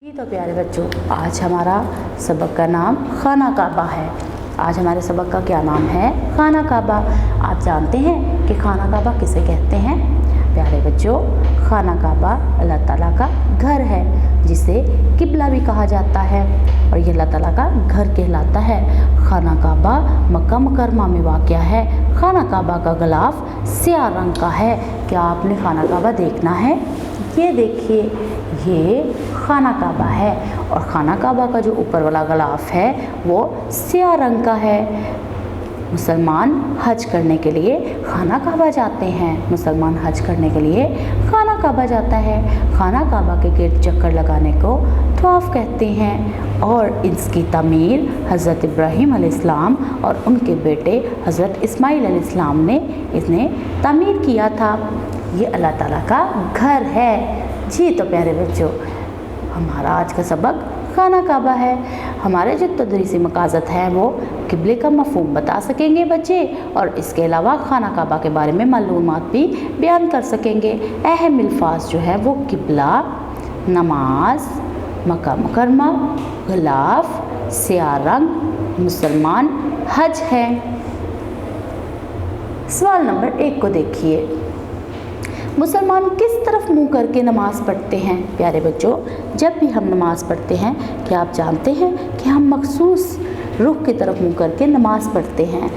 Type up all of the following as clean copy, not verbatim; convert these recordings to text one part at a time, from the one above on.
जी तो प्यारे बच्चों, आज हमारा सबक का नाम खाना काबा है। आज हमारे सबक का क्या नाम है? खाना काबा। आप जानते हैं कि खाना काबा किसे कहते हैं? प्यारे बच्चों, खाना काबा अल्लाह ताला का घर है, जिसे किबला भी कहा जाता है और ये अल्लाह ताला का घर कहलाता है। खाना काबा मक्का मुकरमा में वाक़या है। खाना काबा का गिलाफ स्याह रंग का है। क्या आपने खाना काबा देखना है? ये देखिए, ये खाना काबा है और खाना काबा का जो ऊपर वाला गिलाफ है वो स्याह रंग का है। मुसलमान हज करने के लिए खाना काबा जाते हैं। मुसलमान हज करने के लिए खाना काबा जाता है। खाना काबा के गिर्द चक्कर लगाने को तवाफ़ कहते हैं और इसकी तमीर हज़रत इब्राहीम अलैहिस्सलाम और उनके बेटे हज़रत इस्माईल अलैहिस्सलाम ने इसने तमीर किया था। ये अल्लाह ताला का घर है। जी तो प्यारे बच्चों, हमारा आज का सबक खाना काबा है। हमारे जो तदरीसी मकासद हैं वो किबले का मफ़हूम बता सकेंगे बच्चे, और इसके अलावा खाना काबा के बारे में मालूमात भी बयान कर सकेंगे। अहम अल्फाज जो है वो किबला, नमाज, मक्का मुकरमा, गिलाफ, स्याह रंग, मुसलमान, हज है। सवाल नंबर 1 को देखिए, मुसलमान किस तरफ मुंह करके नमाज़ पढ़ते हैं? प्यारे बच्चों, जब भी हम नमाज़ पढ़ते हैं, क्या आप जानते हैं कि हम मखसूस रुख की तरफ मुंह करके नमाज़ पढ़ते हैं?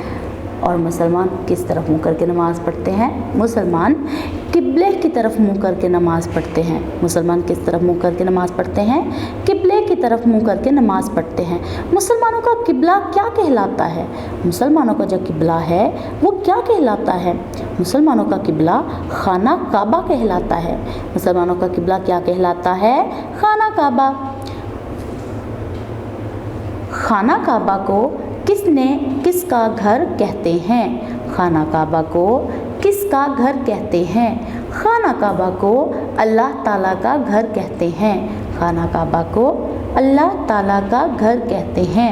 और मुसलमान किस तरफ मुंह करके नमाज़ पढ़ते हैं? मुसलमान किबले की तरफ मुंह करके नमाज़ पढ़ते हैं। मुसलमान किस तरफ मुंह करके नमाज़ पढ़ते हैं? किबले की तरफ मुंह करके नमाज़ पढ़ते हैं। मुसलमानों का किबला क्या कहलाता है? मुसलमानों का जो किबला है वो क्या कहलाता है? मुसलमानों का किबला खाना काबा कहलाता है। मुसलमानों का किबला क्या कहलाता है? खाना काबा। खाना काबा को किसका घर कहते हैं? खाना काबा को किसका घर कहते हैं? खाना काबा को अल्लाह ताला का घर कहते हैं। खाना काबा को अल्लाह ताला का घर कहते हैं।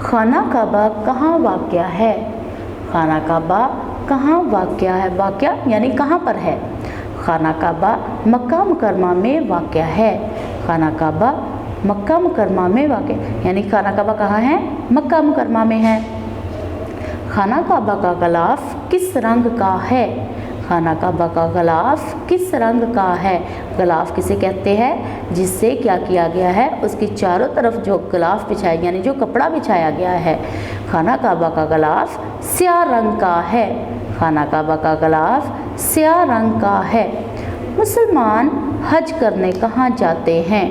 खाना काबा कहाँ वाक़या है? खाना काबा कहाँ वाक़या है? वाक़या यानी कहाँ पर है? खाना काबा मक्का मुकरमा में वाक़या है। खाना काबा मक्का मुकरमा में वाक़या, यानी खाना काबा कहाँ है? मक्का मुकरमा में है। खाना काबा का गिलाफ किस रंग का है? खाना काबा का गिलाफ किस रंग का है? गिलाफ किसे कहते हैं? जिससे क्या किया गया है, उसकी चारों तरफ जो गिलाफ बिछाया, यानी जो कपड़ा बिछाया गया है। खाना काबा का गिलाफ स्याह रंग का है। खाना काबा का गिलाफ स्याह रंग का है। मुसलमान हज करने कहाँ जाते हैं?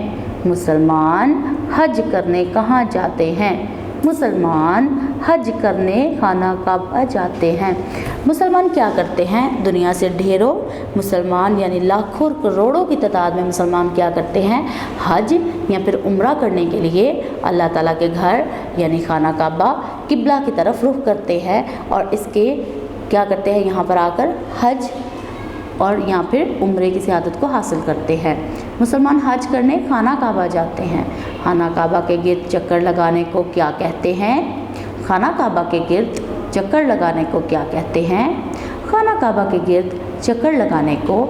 मुसलमान हज करने कहाँ जाते हैं? मुसलमान हज करने खाना काबा जाते हैं। मुसलमान क्या करते हैं? दुनिया से ढेरों मुसलमान यानी लाखों करोड़ों की तादाद में मुसलमान क्या करते हैं? हज या फिर उम्रा करने के लिए अल्लाह ताला के घर यानी खाना काबा किबला की तरफ रुख करते हैं और इसके क्या करते हैं, यहाँ पर आकर हज और या फिर उम्रे की सियादत को हासिल करते हैं। मुसलमान हज करने खाना काबा जाते हैं। खाना काबा के गिर्द चक्कर लगाने को क्या कहते हैं? खाना काबा के गिर्द चक्कर लगाने को क्या कहते हैं? खाना काबा के गिर्द चक्कर लगाने को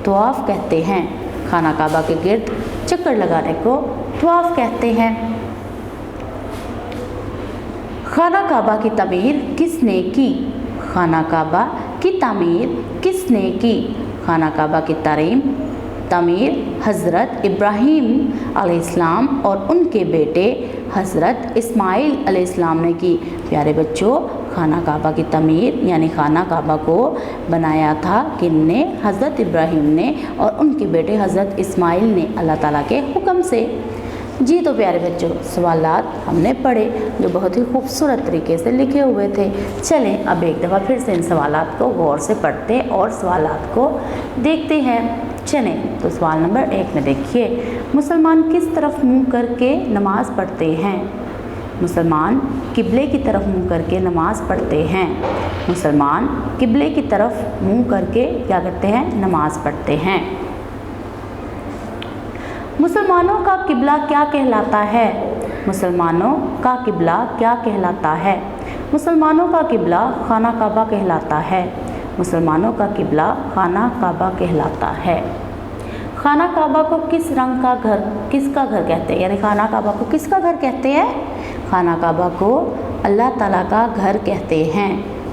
तवाफ़ कहते हैं। खाना काबा के गिर्द चक्कर लगाने को तवाफ़ कहते हैं। खाना काबा की तमीर किसने की? खाना काबा की तामीर किसने की? खाना काबा की तमीर हज़रत इब्राहीम अलैहिस्सलाम और उनके बेटे हज़रत इस्माईल अलैहिस्सलाम ने की। प्यारे बच्चों, खाना काबा की तमीर यानी खाना काबा को बनाया था किसने? हज़रत इब्राहीम ने और उनके बेटे हज़रत इस्माईल ने अल्लाह ताला के हुक्म से। जी तो प्यारे बच्चों, सवालात हमने पढ़े जो बहुत ही खूबसूरत तरीके से लिखे हुए थे। चलें अब एक दफ़ा फिर से इन सवालात को गौर से पढ़ते और सवालात को देखते हैं। चलें तो सवाल नंबर 1 में देखिए, मुसलमान किस तरफ मुंह करके नमाज़ पढ़ते हैं? मुसलमान किबले की तरफ मुंह करके नमाज़ पढ़ते हैं। मुसलमान किबले की तरफ मुंह करके क्या करते हैं? नमाज़ पढ़ते हैं। मुसलमानों का किबला क्या कहलाता है? मुसलमानों का किबला क्या कहलाता है? मुसलमानों का किबला खाना काबा कहलाता है। मुसलमानों का किबला खाना काबा कहलाता है। खाना काबा को किसका घर कहते हैं, यानी खाना काबा को किसका घर कहते हैं? खाना काबा को अल्लाह ताला का घर कहते हैं।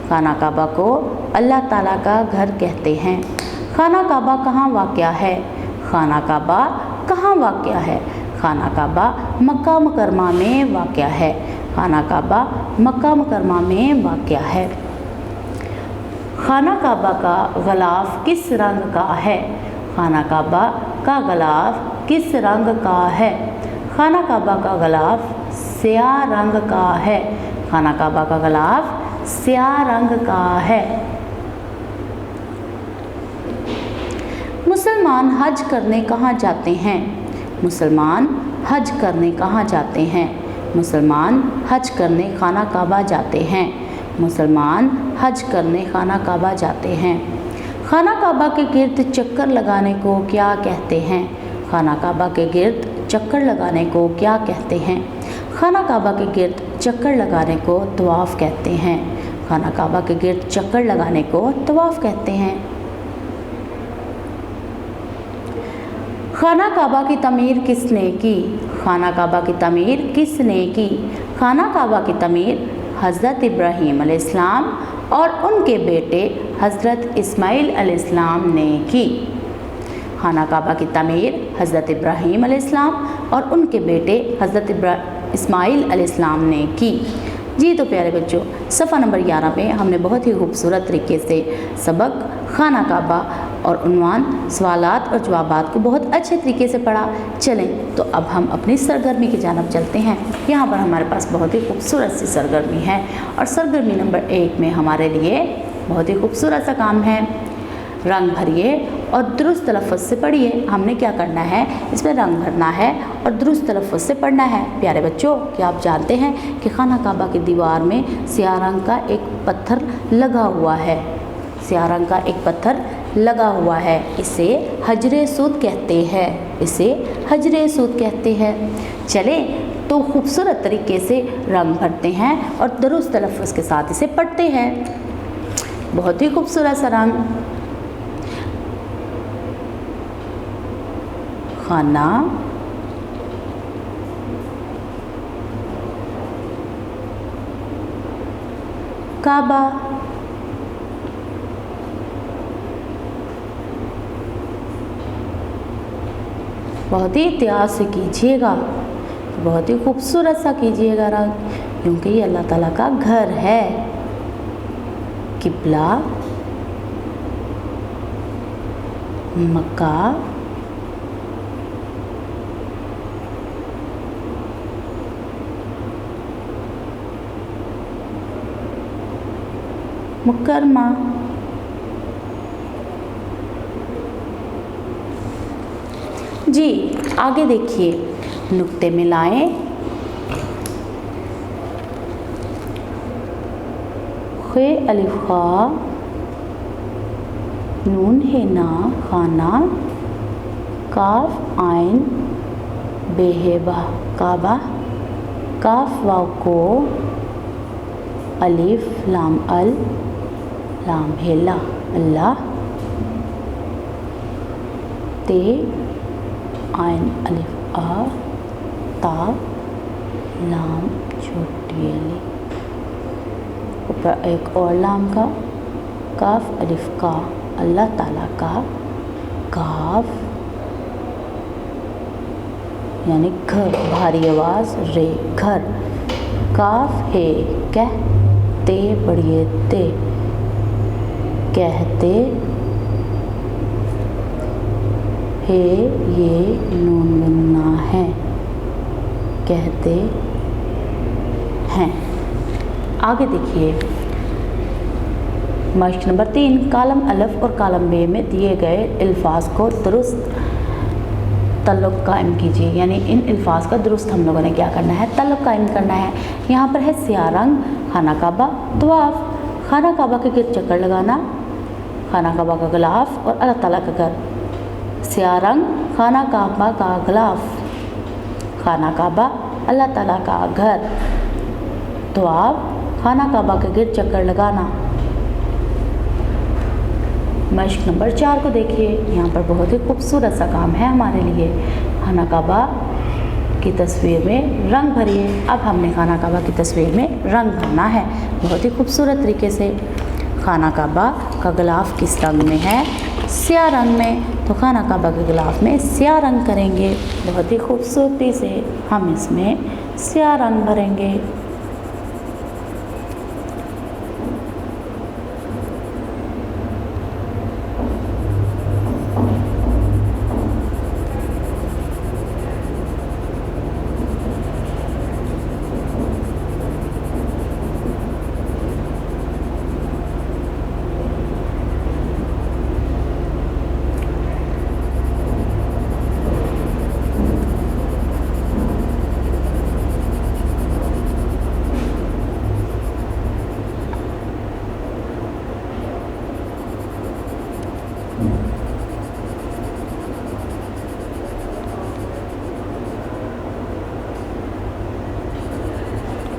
खाना काबा को अल्लाह ताला का घर कहते हैं। खाना काबा कहाँ वाक़या है? खाना काबा कहाँ वाक़या है? खाना काबा मक्का मुकरमा में वाक़या है। खाना काबा मक्का मुकरमा में वाक़या है। खाना काबा का ग़िलाफ़ किस रंग का है? खाना काबा का ग़िलाफ़ किस रंग का है? खाना काबा का ग़िलाफ़ स्याह रंग का है। खाना काबा का ग़िलाफ़ स्याह रंग का है। मुसलमान हज करने कहाँ जाते हैं? मुसलमान हज करने कहाँ जाते हैं? मुसलमान हज करने खाना काबा जाते हैं। मुसलमान हज करने खाना काबा जाते हैं। खाना काबा के गिर्द चक्कर लगाने को क्या कहते हैं? खाना काबा के गिर्द चक्कर लगाने को क्या कहते हैं? खाना काबा के गिर्द चक्कर लगाने को तवाफ़ कहते हैं। खाना काबा के गिर्द चक्कर लगाने को तवाफ़ कहते हैं। खाना काबा की तमीर किसने की? खाना काबा की तमीर किसने की? खाना काबा की तमीर हज़रत इब्राहीम अलैहिस्सलाम और उनके बेटे हज़रत इस्माइल अलैहिस्सलाम ने की। खाना काबा की तमीर हज़रत इब्राहीम अलैहिस्सलाम और उनके बेटे हज़रत इस्माइल अलैहिस्सलाम ने की। जी तो प्यारे बच्चों, सफ़ा नंबर 11 में हमने बहुत ही खूबसूरत तरीके से सबक खाना काबा और उन्वान, सवालात और जवाबात को बहुत अच्छे तरीके से पढ़ा। चलें तो अब हम अपनी सरगर्मी की जानिब चलते हैं। यहाँ पर हमारे पास बहुत ही खूबसूरत सी सरगर्मी है और सरगर्मी नंबर 1 में हमारे लिए बहुत ही खूबसूरत सा काम है। रंग भरिए और दुरुस्त तलफ़्फ़ुज़ से पढ़िए। हमने क्या करना है, इसमें रंग भरना है और दुरुस्त तलफ़्फ़ुज़ से पढ़ना है। प्यारे बच्चों, क्या आप जानते हैं कि खाना काबा की दीवार में स्याह रंग का एक पत्थर लगा हुआ है? स्याह रंग का एक पत्थर लगा हुआ है। इसे हजरे सूद कहते हैं। इसे हजरे सूद कहते हैं। चलें तो खूबसूरत तरीके से रंग भरते हैं और दुरुस्त तलफ़्फ़ुज़ के साथ इसे पढ़ते हैं। बहुत ही खूबसूरत सा रंग। खाना काबा। बहुत ही एहतियात से कीजिएगा, बहुत ही खूबसूरत सा कीजिएगा रंग, क्योंकि ये अल्लाह ताला का घर है। किबला मक्का मुकरमा। जी आगे देखिए, नुक्ते मिलाएं। खे अलिफ खा, नून है ना खाना, काफ आइन बेहेबा काबा, काफ वाव को, अलिफ लाम अल, लाम हेला अल्लाह, ते आइन अलिफ आ, ता लाम छोटी अली, ऊपर एक और लाम का, काफ अलिफ का, अल्लाह ताला का, काफ यानी घर, भारी आवाज़ रे घर, काफ है कहते बढ़िए ते, कहते है ये नून गुन्ना है, कहते हैं। आगे देखिए, मश्क नंबर 3, कालम अलिफ और कालम बे में दिए गए अल्फाज को दुरुस्त तल्लुक़ कायम कीजिए। यानी इन अल्फाज का दुरुस्त हम लोगों ने क्या करना है, तल्लुक़ कायम करना है। यहाँ पर है स्याह रंग, खाना काबा, तवाफ़। खाना काबा के गिर्द चक्कर लगाना, खाना काबा का ग़िलाफ़ और अल्लाह ताला का घर। स्याह रंग, खाना काबा का ग़िलाफ़, खाना काबा, अल्लाह ताला का घर। तवाफ़, खाना काबा के गिर्द चक्कर लगाना। मश्क नंबर 4 को देखिए, यहाँ पर बहुत ही खूबसूरत सा काम है हमारे लिए। खाना काबा की तस्वीर में रंग भरिए। अब हमने खाना काबा की तस्वीर में रंग भरना है बहुत ही खूबसूरत तरीके से। खाना काबा का गिलाफ किस रंग में है? स्याह रंग में। तो खाना काबा के गिलाफ में स्याह रंग करेंगे। बहुत ही खूबसूरती से हम इसमें स्याह रंग भरेंगे।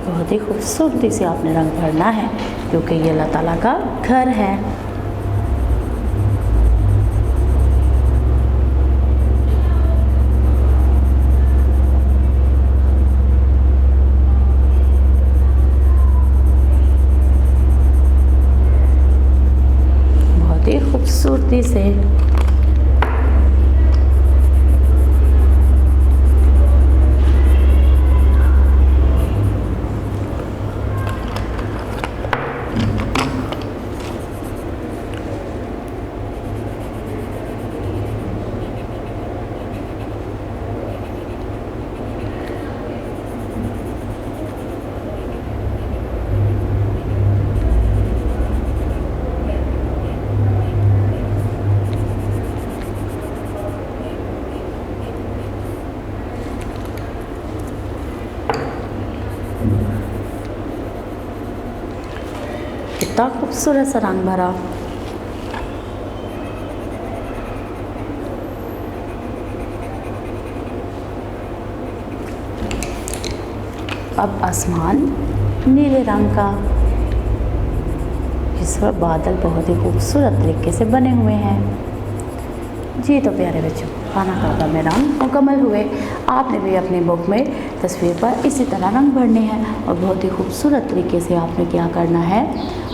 बहुत ही खूबसूरती से आपने रंग भरना है क्योंकि ये अल्लाह ताला का घर है। बहुत ही खूबसूरती से कितना खूबसूरत सा रंग भरा। अब आसमान नीले रंग का, जिस पर बादल बहुत ही खूबसूरत तरीके से बने हुए हैं। जी तो प्यारे बच्चों, खाना काबा में रंग मुकम्मल हुए। आपने भी अपनी बुक में तस्वीर पर इसी तरह रंग भरने हैं और बहुत ही खूबसूरत तरीके से आपने क्या करना है,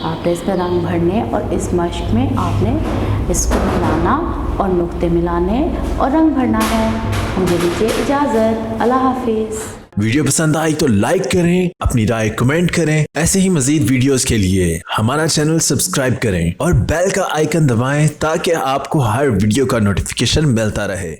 आपने इस पर रंग भरने और इस मश्क में आपने इसको मिलाना और नुक्ते मिलाने और रंग भरना है। मुझे दीजिए इजाज़त। अल्लाह हाफिज़। वीडियो पसंद आई तो लाइक करें, अपनी राय कमेंट करें। ऐसे ही मजीद वीडियोस के लिए हमारा चैनल सब्सक्राइब करें और बेल का आइकन दबाएं ताकि आपको हर वीडियो का नोटिफिकेशन मिलता रहे।